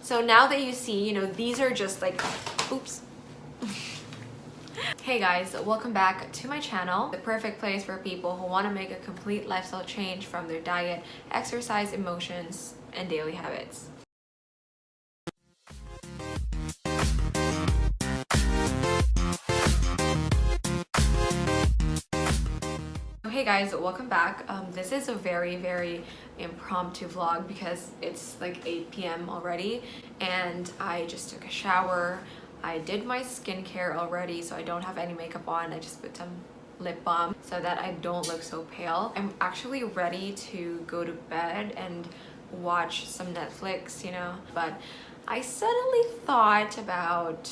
So now that you see, you know, these are just like, oops. Hey guys, welcome back to my channel, the perfect place for people who want to make a complete lifestyle change from their diet, exercise, emotions, and daily habits. Hey guys, welcome back. This is a very impromptu vlog because it's like 8 p.m. already and I just took a shower. I did my skincare already, so I don't have any makeup on. I just put some lip balm so that I don't look so pale. I'm actually ready to go to bed and watch some Netflix, you know, but I suddenly thought about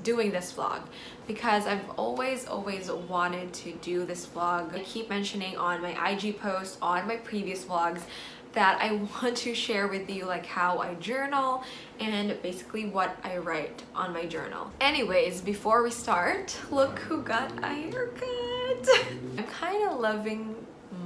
doing this vlog because I've always wanted to do this vlog. I keep mentioning on my IG posts, on my previous vlogs, that I want to share with you like how I journal and basically what I write on my journal. Anyways, before we start, look who got a haircut. I'm kind of loving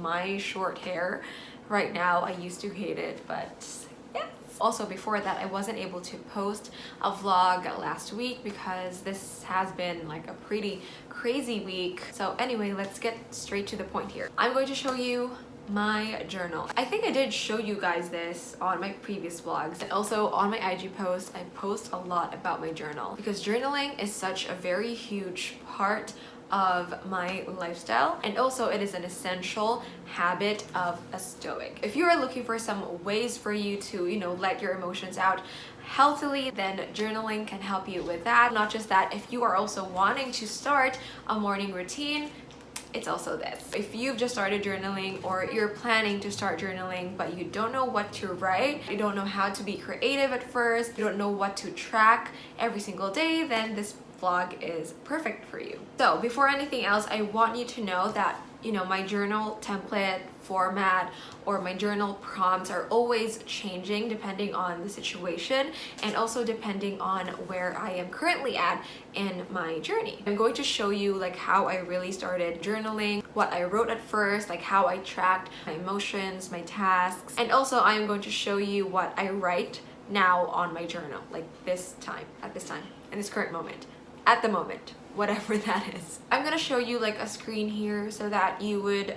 my short hair right now. I used to hate it, but yeah. Also, before that, I wasn't able to post a vlog last week because this has been like a pretty crazy week. So anyway, let's get straight to the point here. I'm going to show you my journal. I think I did show you guys this on my previous vlogs, and also on my IG post I post a lot about my journal because journaling is such a very huge part of my lifestyle, and also it is an essential habit of a stoic. If you are looking for some ways for you to, you know, let your emotions out healthily, then journaling can help you with that. Not just that, if you are also wanting to start a morning routine, it's also this. If you've just started journaling or you're planning to start journaling but you don't know what to write, you don't know how to be creative at first, you don't know what to track every single day, then this vlog is perfect for you. So before anything else, I want you to know that, you know, my journal template format or my journal prompts are always changing depending on the situation and also depending on where I am currently at in my journey. I'm going to show you like how I really started journaling, what I wrote at first, like how I tracked my emotions, my tasks, and also I am going to show you what I write now on my journal, like this time, at this time, in this current moment, at the moment, whatever that is. I'm gonna show you like a screen here so that you would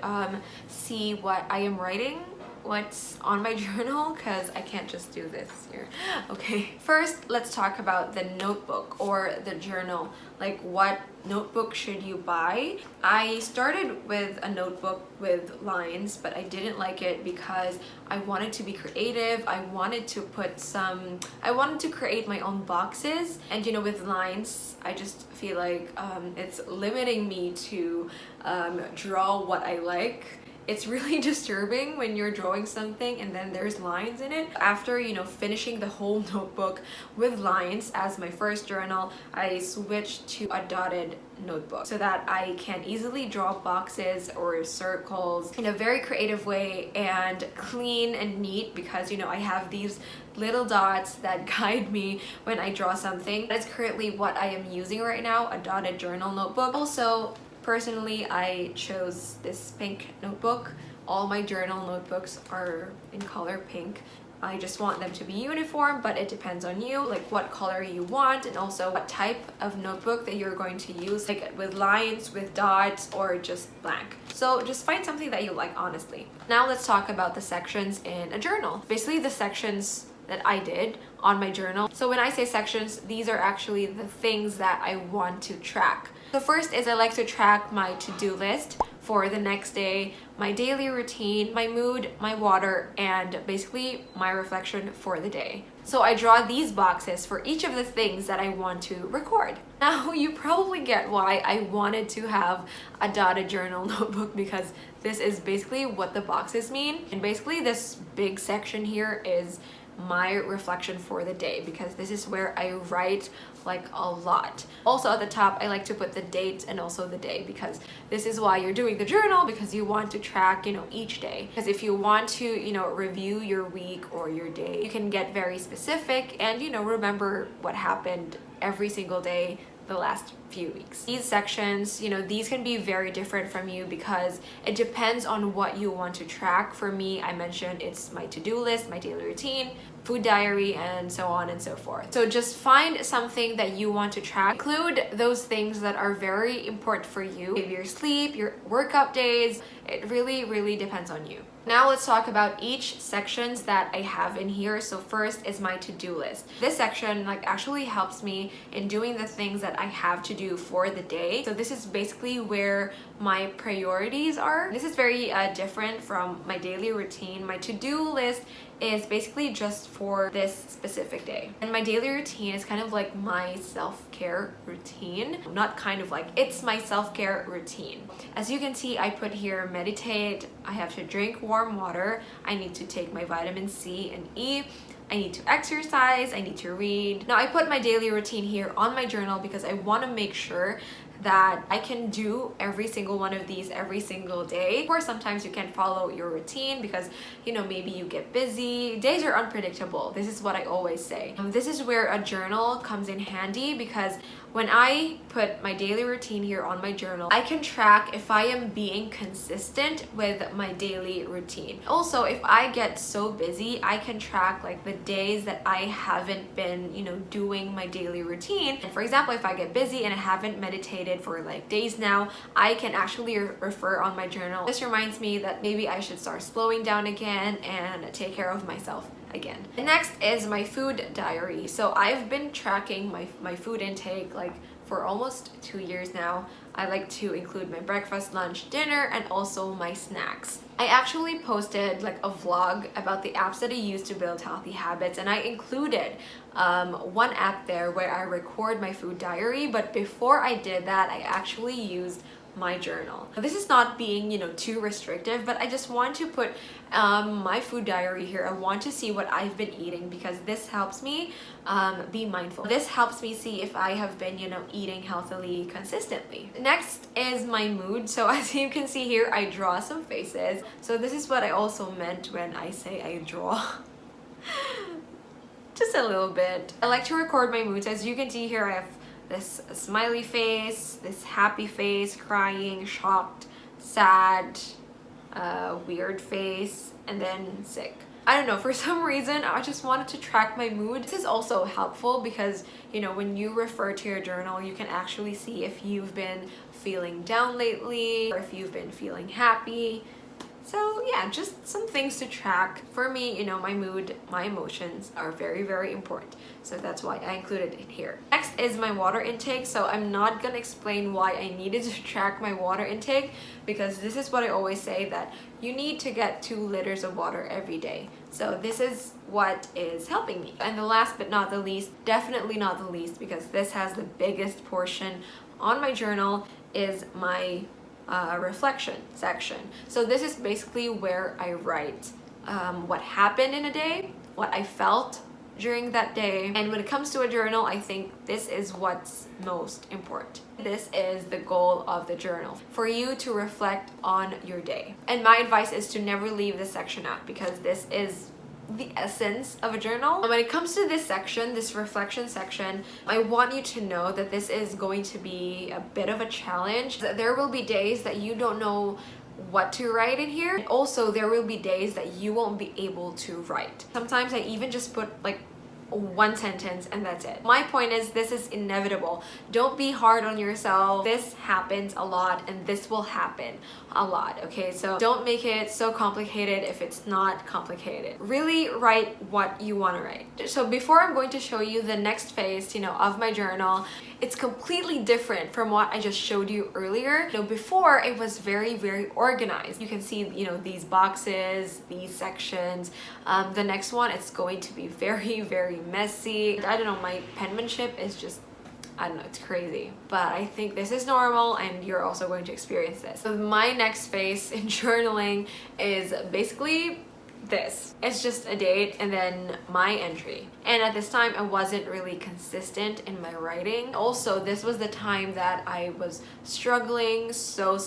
see what I am writing, what's on my journal, because I can't just do this here. Okay, first let's talk about the notebook or the journal. Like, what notebook should you buy? I started with a notebook with lines, but I didn't like it because I wanted to be creative. I wanted to create my own boxes, and you know, with lines I just feel like it's limiting me to draw what I like. It's really disturbing when you're drawing something and then there's lines in it. After, you know, finishing the whole notebook with lines as my first journal, I switched to a dotted notebook so that I can easily draw boxes or circles in a very creative way and clean and neat, because, you know, I have these little dots that guide me when I draw something. That's currently what I am using right now, a dotted journal notebook. Also, personally, I chose this pink notebook. All my journal notebooks are in color pink. I just want them to be uniform, but it depends on you, like what color you want, and also what type of notebook that you're going to use, like with lines, with dots, or just blank. So just find something that you like, honestly. Now let's talk about the sections in a journal. Basically the sections that I did on my journal. So when I say sections, these are actually the things that I want to track. The first is I like to track my to-do list for the next day, my daily routine, my mood, my water, and basically my reflection for the day. So I draw these boxes for each of the things that I want to record. Now you probably get why I wanted to have a dotted journal notebook, because this is basically what the boxes mean. And basically this big section here is my reflection for the day, because this is where I write like a lot. Also at the top I like to put the date and also the day, because this is why you're doing the journal, because you want to track, you know, each day. Because if you want to, you know, review your week or your day, you can get very specific and, you know, remember what happened every single day the last few weeks. These sections, you know, these can be very different from you because it depends on what you want to track. For me, I mentioned it's my to-do list, my daily routine. food diary, and so on and so forth. So just find something that you want to track. Include those things that are very important for you. Maybe your sleep, your workout days. It really depends on you. Now let's talk about each sections that I have in here. So first is my to-do list. This section actually helps me in doing the things that I have to do for the day. So this is basically where my priorities are. This is very different from my daily routine. My to-do list is basically just for this specific day. And my daily routine is kind of like my self-care routine. Not kind of like, it's my self-care routine. As you can see, I put here meditate, I have to drink warm water, I need to take my vitamin C and E, I need to exercise, I need to read. Now I put my daily routine here on my journal because I want to make sure that I can do every single one of these every single day. Of course, sometimes you can follow your routine because, you know, maybe you get busy. Days are unpredictable. This is what I always say. This is where a journal comes in handy because when I put my daily routine here on my journal, I can track if I am being consistent with my daily routine. Also, if I get so busy, I can track like the days that I haven't been, you know, doing my daily routine. And for example, if I get busy and I haven't meditated for like days now, I can actually refer on my journal. This reminds me that maybe I should start slowing down again and take care of myself again. And next is my food diary. So I've been tracking my food intake like for almost 2 years now. I like to include my breakfast, lunch, dinner, and also my snacks. I actually posted like a vlog about the apps that I use to build healthy habits, and I included one app there where I record my food diary, but before I did that, I actually used my journal. Now, this is not being, you know, too restrictive, but I just want to put my food diary here. I want to see what I've been eating because this helps me be mindful. This helps me see if I have been, you know, eating healthily consistently. Next is my mood. So as you can see here, I draw some faces. So this is what I also meant when I say I draw. Just a little bit. I like to record my moods. As you can see here, I have this smiley face, this happy face, crying, shocked, sad, weird face, and then sick. I don't know, for some reason I just wanted to track my mood. This is also helpful because, you know, when you refer to your journal, you can actually see if you've been feeling down lately or if you've been feeling happy. So yeah, just some things to track. For me, you know, my mood, my emotions are very important. So that's why I included it here. Next is my water intake. So I'm not gonna explain why I needed to track my water intake because this is what I always say, that you need to get 2 liters of water every day. So this is what is helping me. And the last but not the least, definitely not the least, because this has the biggest portion on my journal, is my reflection section. So this is basically where I write what happened in a day, what I felt during that day. And when it comes to a journal, I think this is what's most important. This is the goal of the journal, for you to reflect on your day. And my advice is to never leave this section out because this is the essence of a journal. And when it comes to this section, this reflection section, I want you to know that this is going to be a bit of a challenge. There will be days that you don't know what to write in here. And also, there will be days that you won't be able to write. Sometimes I even just put like 1 sentence and that's it. My point is, this is inevitable. Don't be hard on yourself. This happens a lot and this will happen a lot, okay? So don't make it so complicated if it's not complicated. Really write what you want to write. So before I'm going to show you the next phase, you know, of my journal, it's completely different from what I just showed you earlier. You know, before it was very organized. You can see, you know, these boxes, these sections. The next one, it's going to be very messy. I don't know, my penmanship is just, I don't know, it's crazy. But I think this is normal and you're also going to experience this. So my next phase in journaling is basically this. It's just a date and then my entry. And at this time, I wasn't really consistent in my writing. Also, this was the time that I was struggling so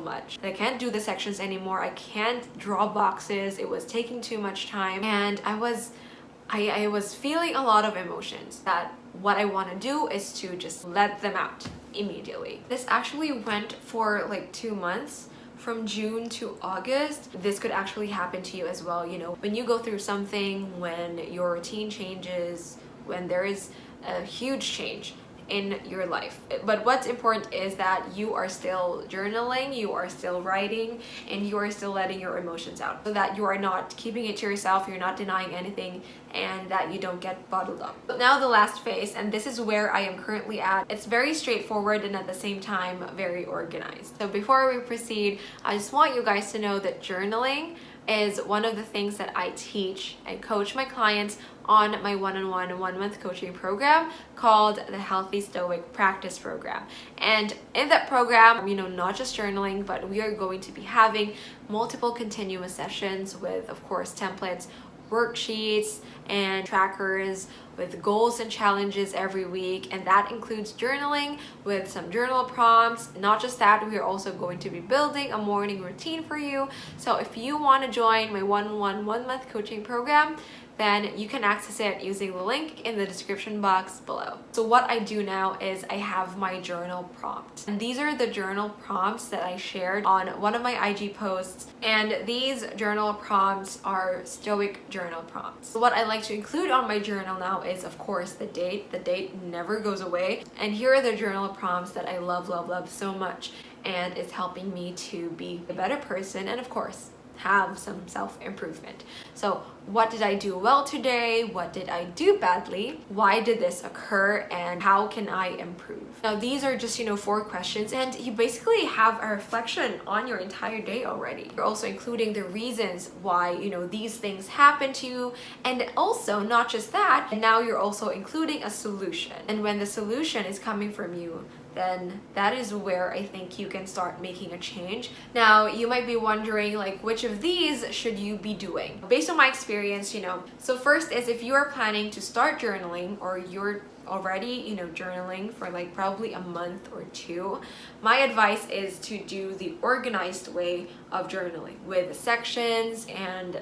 much. I can't do the sections anymore. I can't draw boxes. It was taking too much time. And I was feeling a lot of emotions that what I want to do is to just let them out immediately. This actually went for like 2 months from June to August, this could actually happen to you as well. You know, when you go through something, when your routine changes, when there is a huge change in your life. But what's important is that you are still journaling, you are still writing, and you are still letting your emotions out, so that you are not keeping it to yourself, you're not denying anything, and that you don't get bottled up. But now the last phase, and this is where I am currently at. It's very straightforward and at the same time very organized. So before we proceed, I just want you guys to know that journaling is one of the things that I teach and coach my clients on my one-on-one 1-month coaching program called the Healthy Stoic Practice Program. And in that program, you know, not just journaling, but we are going to be having multiple continuous sessions with, of course, templates, worksheets, and trackers with goals and challenges every week, and that includes journaling with some journal prompts. Not just that, we are also going to be building a morning routine for you. So if you want to join my one-on-one 1-month coaching program, then you can access it using the link in the description box below. So what I do now is I have my journal prompts. And these are the journal prompts that I shared on one of my IG posts. And these journal prompts are Stoic journal prompts. So what I like to include on my journal now is, of course, the date. The date never goes away. And here are the journal prompts that I love so much. And it's helping me to be a better person and, of course, have some self-improvement. So what did I do well today? What did I do badly? Why did this occur? And how can I improve? Now these are just, you know, 4 questions, and you basically have a reflection on your entire day already. You're also including the reasons why, you know, these things happen to you, and also not just that, and now you're also including a solution. And when the solution is coming from you, then that is where I think you can start making a change. Now, you might be wondering, like, which of these should you be doing? Based on my experience, you know, so first is if you are planning to start journaling, or you're already, you know, journaling for like probably a month or 2, my advice is to do the organized way of journaling with sections, and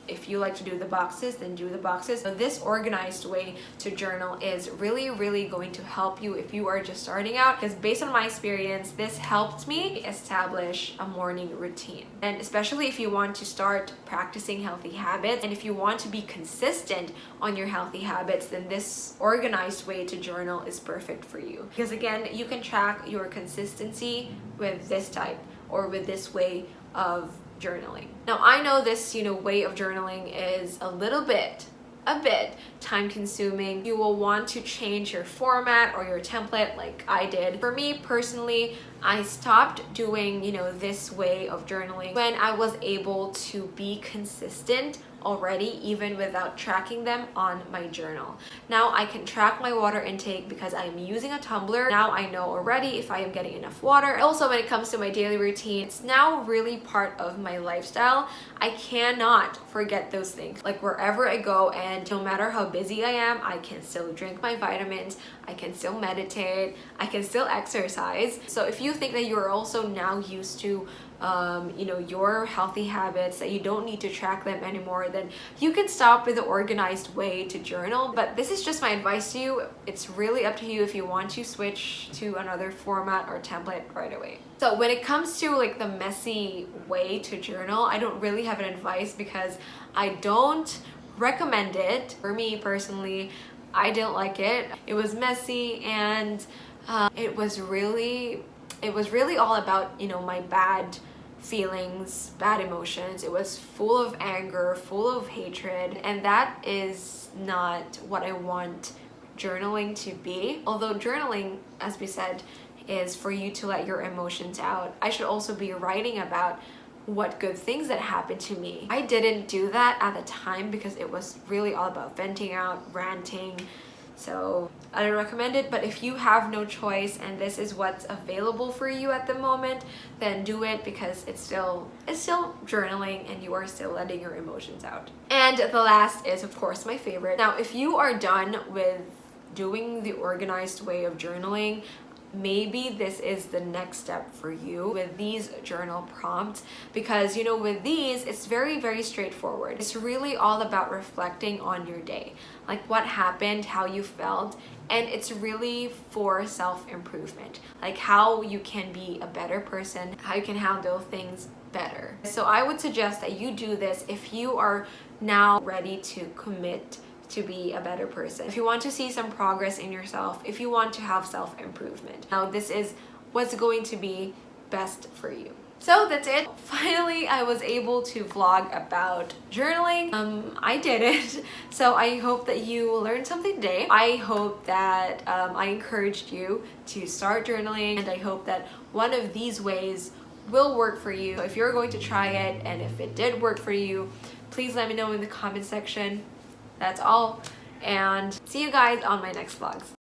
if you like to do the boxes, then do the boxes. So this organized way to journal is really going to help you if you are just starting out, because based on my experience, this helped me establish a morning routine. And especially if you want to start practicing healthy habits, and if you want to be consistent on your healthy habits, then this organized way to journal is perfect for you. Because again, you can track your consistency with this type or with this way of journaling. Now I know this, you know, way of journaling is a bit time consuming. You will want to change your format or your template like I did. For me personally, I stopped doing, you know, this way of journaling when I was able to be consistent already, even without tracking them on my journal. Now I can track my water intake because I'm using a tumbler. Now I know already if I am getting enough water. Also, when it comes to my daily routine, it's now really part of my lifestyle. I cannot forget those things. Like wherever I go, and no matter how busy I am, I can still drink my vitamins, I can still meditate, I can still exercise. So if you think that you're also now used to you know, your healthy habits, that you don't need to track them anymore, then you can stop with the organized way to journal. But this is just my advice to you. It's really up to you if you want to switch to another format or template right away. So when it comes to like the messy way to journal, I don't really have an advice because I don't recommend it. For me personally, I didn't like it. It was messy, and it was really all about, you know, my bad feelings, bad emotions. It was full of anger, full of hatred, and that is not what I want journaling to be. Although journaling, as we said, is for you to let your emotions out, I should also be writing about what good things that happened to me. I didn't do that at the time because it was really all about venting out, ranting. So I don't recommend it, but if you have no choice and this is what's available for you at the moment, then do it, because it's still journaling and you are still letting your emotions out. And the last is, of course, my favorite. Now, if you are done with doing the organized way of journaling, maybe this is the next step for you with these journal prompts, because you know, with these, it's very straightforward. It's really all about reflecting on your day, like what happened, how you felt, and it's really for self-improvement, like how you can be a better person, how you can handle things better. So I would suggest that you do this if you are now ready to commit to be a better person, if you want to see some progress in yourself, if you want to have self-improvement. Now this is what's going to be best for you. So that's it. Finally, I was able to vlog about journaling. I did it. So I hope that you learned something today. I hope that I encouraged you to start journaling, and I hope that one of these ways will work for you. If you're going to try it, and if it did work for you, please let me know in the comment section. That's all, and see you guys on my next vlogs.